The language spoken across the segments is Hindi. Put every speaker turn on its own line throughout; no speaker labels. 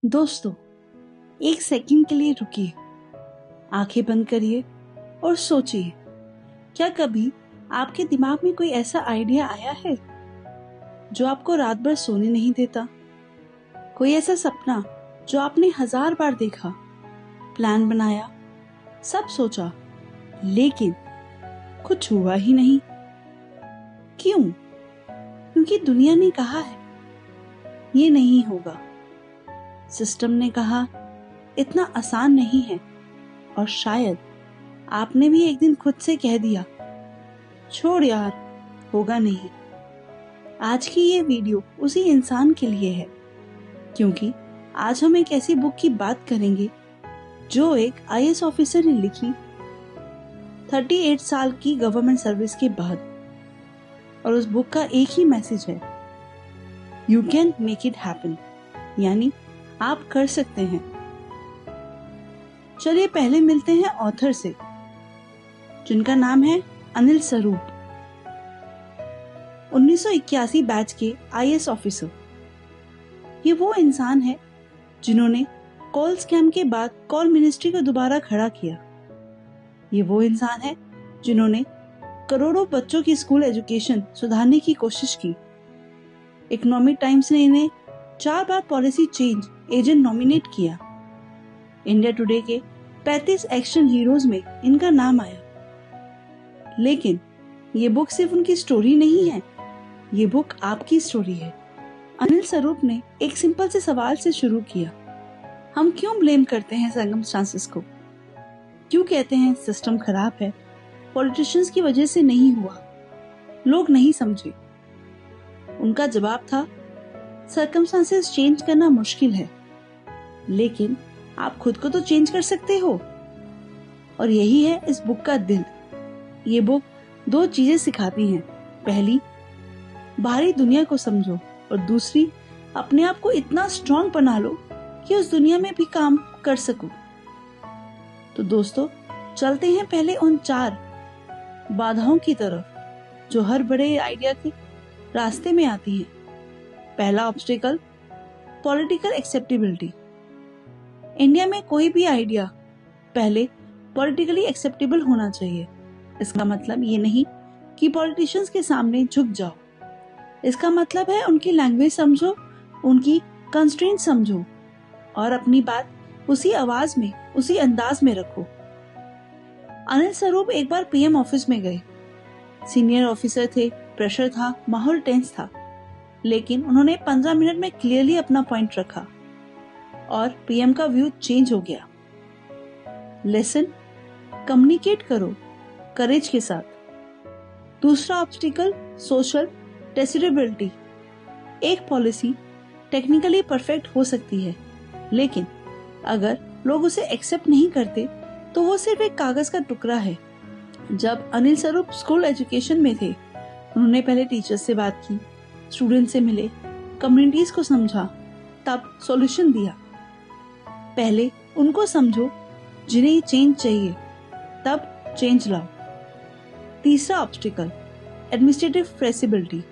दोस्तों, एक सेकंड के लिए रुकिए, आंखें बंद करिए और सोचिए, क्या कभी आपके दिमाग में कोई ऐसा आइडिया आया है जो आपको रात भर सोने नहीं देता? कोई ऐसा सपना जो आपने 1000 बार देखा, प्लान बनाया, सब सोचा, लेकिन कुछ हुआ ही नहीं? क्यों? क्योंकि दुनिया ने कहा है ये नहीं होगा। सिस्टम ने कहा इतना आसान नहीं है, और शायद आपने भी एक दिन खुद से कह दिया, छोड़ यार, होगा नहीं। आज की ये वीडियो उसी इंसान के लिए है, क्योंकि आज हम एक ऐसी बुक की बात करेंगे जो एक आईएएस ऑफिसर ने लिखी 38 साल की गवर्नमेंट सर्विस के बाद। और उस बुक का एक ही मैसेज है, you can make it happen, यानी आप कर सकते हैं। चलिए पहले मिलते हैं ऑथर से, जिनका नाम है अनिल स्वरूप। 1981 बैच के आईएएस ऑफिसर। ये वो इंसान है जिन्होंने कॉल स्कैम के बाद कॉल मिनिस्ट्री को दोबारा खड़ा किया। ये वो इंसान है जिन्होंने करोड़ों बच्चों की स्कूल एजुकेशन सुधारने की कोशिश की। इकोनॉमिक टाइम्स ने इन्हें 4 बार पॉलिसी चेंज एजेंट नॉमिनेट किया। इंडिया टुडे के 35 एक्शन हीरोज में इनका नाम आया। लेकिन ये बुक सिर्फ उनकी स्टोरी नहीं है, ये बुक आपकी स्टोरी है। अनिल स्वरूप ने एक सिंपल से सवाल से शुरू किया, हम क्यों ब्लेम करते हैं सर्कमस्टांसेस को? क्यों कहते हैं सिस्टम खराब है, पॉलिटिशियंस की वजह से नहीं हुआ, लोग नहीं समझे? उनका जवाब था, सर्कमस्टांसेस चेंज करना मुश्किल है, लेकिन आप खुद को तो चेंज कर सकते हो। और यही है इस बुक का दिल। ये बुक 2 चीजें सिखाती हैं। पहली, बाहरी दुनिया को समझो, और दूसरी, अपने आप को इतना स्ट्रांग बना लो कि उस दुनिया में भी काम कर सको। तो दोस्तों, चलते हैं पहले उन 4 बाधाओं की तरफ जो हर बड़े आइडिया के रास्ते में आती हैं। पहला ऑब्स्टिकल, पॉलिटिकल एक्सेप्टेबिलिटी। इंडिया में कोई भी आइडिया पहले पॉलिटिकली एक्सेप्टेबल होना चाहिए। इसका मतलब ये नहीं कि पॉलिटिशियंस के सामने झुक जाओ। इसका मतलब है उनकी लैंग्वेज समझो, उनकी कंस्ट्रेंट समझो, और अपनी बात उसी आवाज में, उसी अंदाज में रखो। अनिल स्वरूप एक बार पीएम ऑफिस में गए। सीनियर ऑफिसर थे, प्रेशर था, माहौल टेंस था, लेकिन उन्होंने 15 मिनट में क्लियरली अपना पॉइंट रखा और पीएम का व्यू चेंज हो गया। लेसन, कम्युनिकेट करो करेज के साथ। दूसरा ऑब्स्टिकल, सोशल डेसिरेबिलिटी। एक पॉलिसी टेक्निकली परफेक्ट हो सकती है, लेकिन अगर लोग उसे एक्सेप्ट नहीं करते तो वो सिर्फ एक कागज का टुकड़ा है। जब अनिल स्वरूप स्कूल एजुकेशन में थे, उन्होंने पहले टीचर्स से बात की, स्टूडेंट से मिले, कम्युनिटीज को समझा, तब सॉल्यूशन दिया। पहले उनको समझो जिन्हें चेंज चाहिए, तब चेंज लाओ। तीसरा ऑब्स्टिकल, एडमिनिस्ट्रेटिव फ्लेक्सिबिलिटी।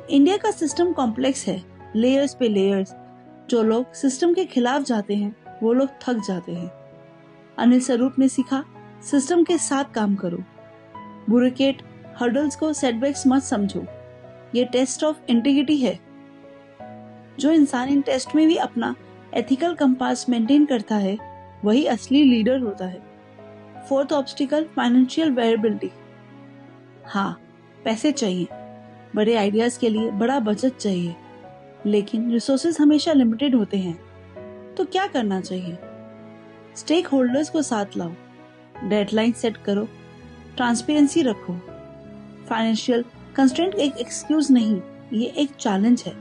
इंडिया का सिस्टम कॉम्प्लेक्स है, लेयर्स पे लेयर्स। जो लोग सिस्टम के खिलाफ जाते हैं वो लोग थक जाते हैं। अनिल स्वरूप ने सीखा, सिस्टम के साथ काम करो। ब्यूरोक्रेट हर्डल्स को सेटबैक्स मत समझो, ये टेस्ट ऑफ इंटीग्रिटी है। जो इंसान इन टेस्ट में भी अपना एथिकल कंपास मेंटेन करता है, वही असली लीडर होता है। Fourth obstacle, financial variability. हाँ, पैसे चाहिए, बड़े आइडियाज के लिए बड़ा बजट चाहिए, लेकिन रिसोर्सेज हमेशा लिमिटेड होते हैं। तो क्या करना चाहिए? स्टेक होल्डर्स को साथ लाओ, डेडलाइन सेट करो, ट्रांसपेरेंसी रखो। फाइनेंशियल कंस्ट्रेंट एक एक्सक्यूज नहीं, ये एक चैलेंज है।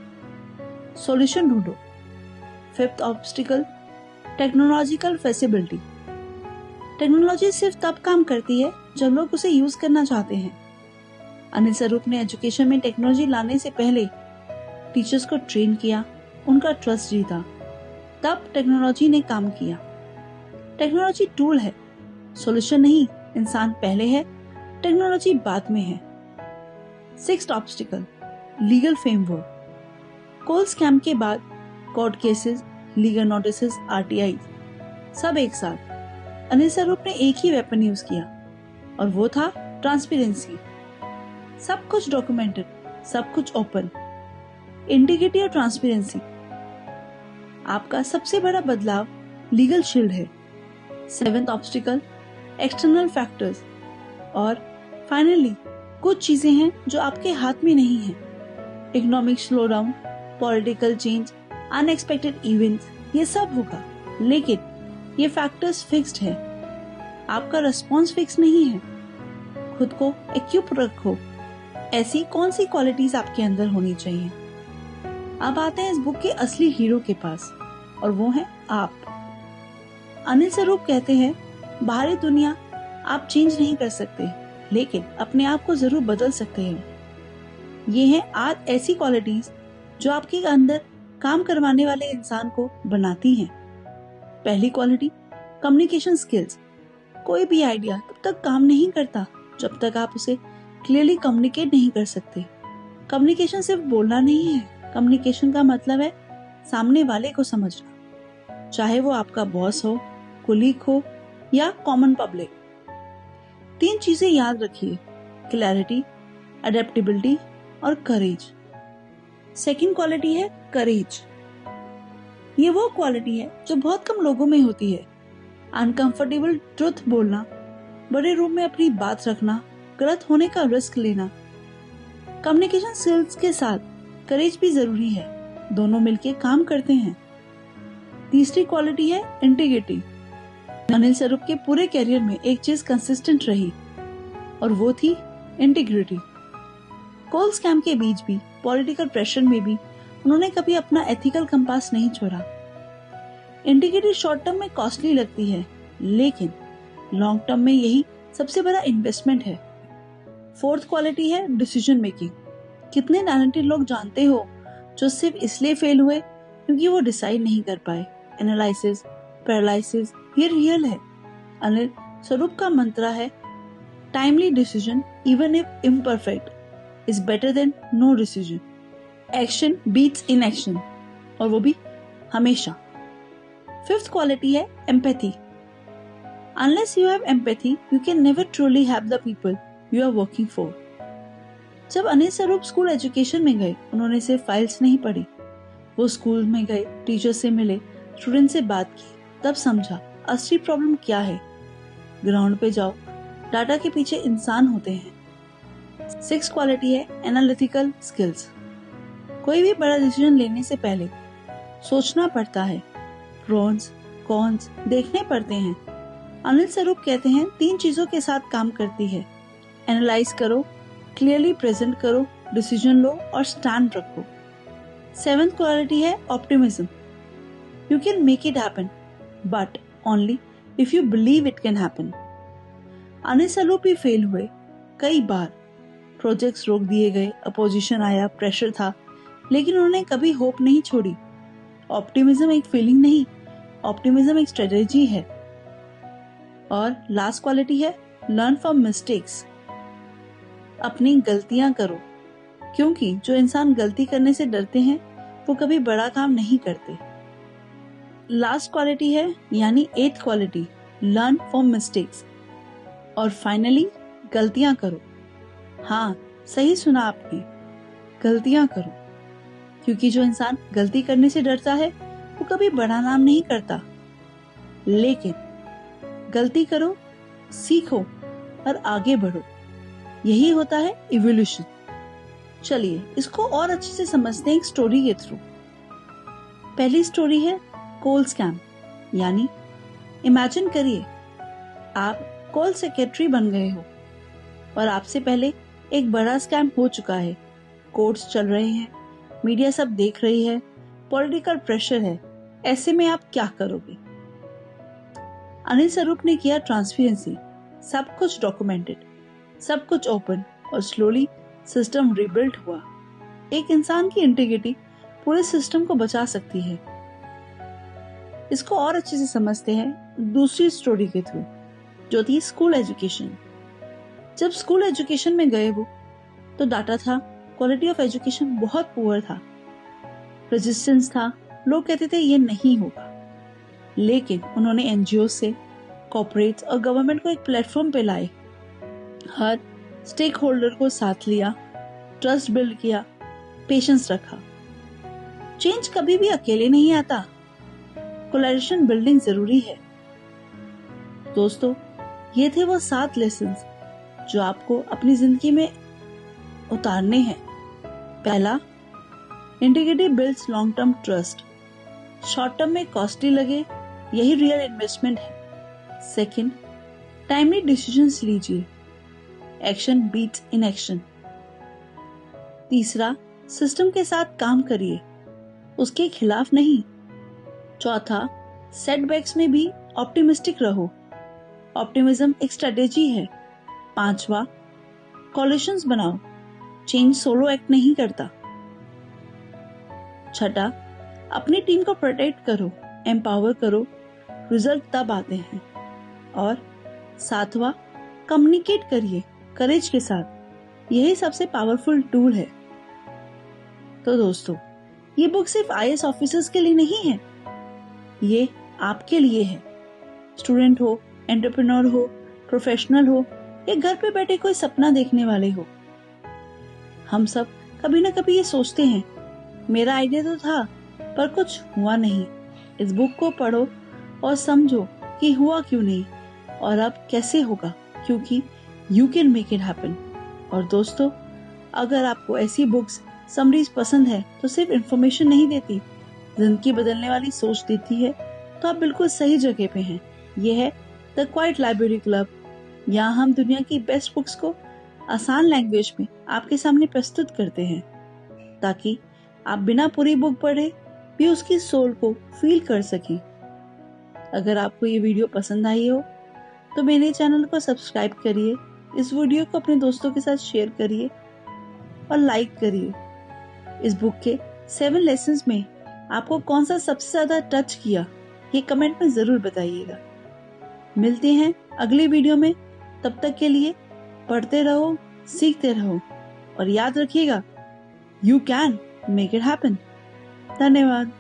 सॉल्यूशन ढूंढो। Fifth obstacle, technological flexibility. Technology सिर्फ तब काम करती है जब लोग उसे यूज करना चाहते हैं। अनिल स्वरूप ने एजुकेशन में टेक्नोलॉजी लाने से पहले टीचर्स को ट्रेन किया, उनका ट्रस्ट जीता, तब टेक्नोलॉजी ने काम किया। टेक्नोलॉजी टूल है, सॉल्यूशन नहीं। इंसान पहले है, टेक्नोलॉजी बाद में है। Sixth obstacle, legal framework. Call scam के बाद court cases, legal notices, RTI, सब एक साथ। अनिल स्वरूप ने एक ही वेपन यूज किया और वो था ट्रांसपेरेंसी। सब कुछ डॉक्यूमेंटेड, सब कुछ ओपन। इंटीग्रिटी और ट्रांसपेरेंसी। आपका सबसे बड़ा बदलाव लीगल शील्ड है। Seventh obstacle, external factors. और फाइनली कुछ चीजें हैं जो आपके हाथ में नहीं है। Economic slowdown, political change, unexpected events, ये सब होगा, लेकिन ये फैक्टर्स फिक्स्ड है। आपका रिस्पॉन्स फिक्स नहीं है। खुद को इक्विप रखो। ऐसी कौन सी क्वालिटीज आपके अंदर होनी चाहिए? अब आते हैं इस बुक के असली हीरो के पास, और वो है आप। अनिल स्वरूप कहते हैं, बाहरी दुनिया आप चेंज नहीं कर सकते, लेकिन अपने आप को जरूर बदल सकते हैं। ये हैं 8 ऐसी क्वालिटीज जो आपके अंदर काम करवाने वाले इंसान को बनाती हैं। पहली क्वालिटी, कम्युनिकेशन स्किल्स। कोई भी आइडिया तब तक काम नहीं करता जब तक आप उसे क्लियरली कम्युनिकेट नहीं कर सकते। कम्युनिकेशन सिर्फ बोलना नहीं है। कम्युनिकेशन का मतलब है सामने वाले को समझना, चाहे वो आपका बॉस हो, कुलीग हो या कॉमन पब्लिक। 3 चीजें याद रखिए, क्लैरिटी, अडेप्टेबिलिटी और करेज। सेकंड क्वालिटी है करेज। ये वो क्वालिटी है जो बहुत कम लोगों में होती है। अनकंफर्टेबल ट्रुथ बोलना, बड़े रूम में अपनी बात रखना, गलत होने का रिस्क लेना। कम्युनिकेशन स्किल्स के साथ करेज भी जरूरी है, दोनों मिलके काम करते हैं। तीसरी क्वालिटी है इंटीग्रिटी। अनिल स्वरूप के पूरे करियर में एक चीज कंसिस्टेंट रही और वो थी इंटीग्रिटी। कोल स्कैम के बीच भी, पॉलिटिकल प्रेशर में भी उन्होंने कभी अपना एथिकल कंपास नहीं छोड़ा। इंटीग्रिटी शॉर्ट टर्म में कॉस्टली लगती है, लेकिन लॉन्ग टर्म में यही सबसे बड़ा इन्वेस्टमेंट है। फोर्थ क्वालिटी है डिसीजन मेकिंग। कितने टैलेंटेड लोग जानते हो जो सिर्फ इसलिए फेल हुए क्योंकि वो डिसाइड नहीं कर पाए। एनालिसिस, पैरालिसिस, ये रियल है। अनिल स्वरूप का मंत्र है, timely decision even if imperfect is better than no decision. Action beats inaction, और वो भी हमेशा। फिफ्थ क्वालिटी है empathy. Unless you have empathy, you can never truly have the people you are working for. जब अनिल स्वरूप स्कूल एजुकेशन में गए, उन्होंने सिर्फ फाइल्स नहीं पढ़ी। वो स्कूल में गए, टीचर से मिले, स्टूडेंट से बात की, तब समझा असली प्रॉब्लम क्या है। ग्राउंड पे जाओ, डाटा के पीछे इंसान होते हैं। सिक्स क्वालिटी है एनालिटिकल स्किल्स। कोई भी बड़ा डिसीजन लेने से पहले सोचना पड़ता है, प्रोन्स कॉन्स देखने पड़ते हैं। अनिल स्वरूप कहते हैं 3 चीजों के साथ काम करती है। एनालाइज करो, क्लियरली प्रेजेंट करो, डिसीजन लो और स्टैंड रखो। 7th क्वालिटी है optimism. You can make it happen, but only if you believe it can happen. Anil Swarup भी फेल हुए कई बार। प्रोजेक्ट्स रोक दिए गए, अपोजिशन आया, प्रेशर था, लेकिन उन्होंने कभी होप नहीं छोड़ी। ऑप्टिमिज्म एक फीलिंग नहीं, ऑप्टिमिज्म एक स्ट्रेटेजी है। और लास्ट क्वालिटी है लर्न फ्रॉम मिस्टेक्स। अपनी गलतियां करो, क्योंकि जो इंसान गलती करने से डरते हैं वो कभी बड़ा काम नहीं करते। लास्ट क्वालिटी है यानी 8th quality, learn from mistakes. और फाइनली गलतियां करो। हाँ, सही सुना आपने, गलतियां करो, क्योंकि जो इंसान गलती करने से डरता है वो कभी बड़ा नाम नहीं करता। लेकिन गलती करो, सीखो और आगे बढ़ो, यही होता है इवोल्यूशन। चलिए इसको और अच्छे से समझते हैं एक स्टोरी के थ्रू। पहली स्टोरी है कोल स्कैम। यानी इमेजिन करिए आप कोल सेक्रेटरी बन गए हो और आपसे पहले एक बड़ा स्कैम हो चुका है। कोर्ट्स चल रहे हैं, मीडिया सब देख रही है, पॉलिटिकल प्रेशर है। ऐसे में आप क्या करोगे? अनिल स्वरूप ने किया ट्रांसपेरेंसी। सब कुछ डॉक्यूमेंटेड, सब कुछ ओपन, और स्लोली सिस्टम रिबिल्ड हुआ। एक इंसान की इंटीग्रिटी पूरे सिस्टम को बचा सकती है। इसको और अच्छे से समझते हैं दूसरी स्टोरी के थ्रू, जो थी स्कूल एजुकेशन। जब स्कूल एजुकेशन में गए वो, तो डाटा था क्वालिटी ऑफ एजुकेशन बहुत पुअर था, रेजिस्टेंस था, लोग कहते थे ये नहीं होगा, लेकिन उन्होंने एनजीओ से, कॉर्पोरेट्स और गवर्नमेंट को एक प्लेटफॉर्म पे लाए, हर स्टेक होल्डर को साथ लिया, ट्रस्ट बिल्ड किया, पेशेंस रखा। चेंज कभी भी अकेले नहीं आता, कोलैबोरेशन बिल्डिंग जरूरी है। दोस्तों, ये थे वो 7 लेसन्स जो आपको अपनी जिंदगी में उतारने हैं। पहला, integrity builds long term trust. Short term में कॉस्टली लगे, यही रियल इन्वेस्टमेंट है। सेकंड, टाइमली डिसीजंस लीजिए, एक्शन बीट्स इनएक्शन। तीसरा, सिस्टम के साथ काम करिए, उसके खिलाफ नहीं। चौथा, सेटबैक्स में भी ऑप्टिमिस्टिक रहो, ऑप्टिमिज्म एक स्ट्रेटेजी है। पांचवा, कोलिशंस बनाओ, चेंज सोलो एक्ट नहीं करता। छठा, अपनी टीम को प्रोटेक्ट करो, एम्पावर करो, रिजल्ट तब आते हैं। और सातवां, कम्युनिकेट करिए करेज के साथ, यही सबसे पावरफुल टूल है। तो दोस्तों, ये बुक सिर्फ आईएएस ऑफिसर्स के लिए नहीं है, ये आपके लिए है। स्टूडेंट हो, एंटरप्रेन्योर हो, प्रोफेशनल हो या घर पे बैठे कोई सपना देखने वाले हो, हम सब कभी ना कभी ये सोचते हैं, मेरा आइडिया तो था पर कुछ हुआ नहीं। इस बुक को पढ़ो और समझो कि हुआ क्यों नहीं और अब कैसे होगा, क्योंकि you can make it happen. और दोस्तों, अगर आपको ऐसी बुक्स समरीज पसंद है तो सिर्फ इंफॉर्मेशन नहीं देती, जिंदगी बदलने वाली सोच देती है, तो आप बिल्कुल सही जगह पे हैं। यह है द क्वाइट लाइब्रेरी क्लब। यहाँ हम दुनिया की बेस्ट बुक्स को आसान लैंग्वेज में आपके सामने प्रस्तुत करते हैं, ताकि आप बिना पूरी बुक पढ़े भी उसकी सोल को फील कर सकें। अगर आपको ये वीडियो पसंद आई हो तो मेरे चैनल को सब्सक्राइब करिए, इस वीडियो को अपने दोस्तों के साथ शेयर करिए और लाइक करिए। इस बुक के 7 लेसन्स में आपको कौन सा सबसे ज्यादा टच किया, ये कमेंट में जरूर बताइएगा। मिलते हैं अगली वीडियो में, तब तक के लिए पढ़ते रहो, सीखते रहो और याद रखिएगा, you can make it happen. धन्यवाद।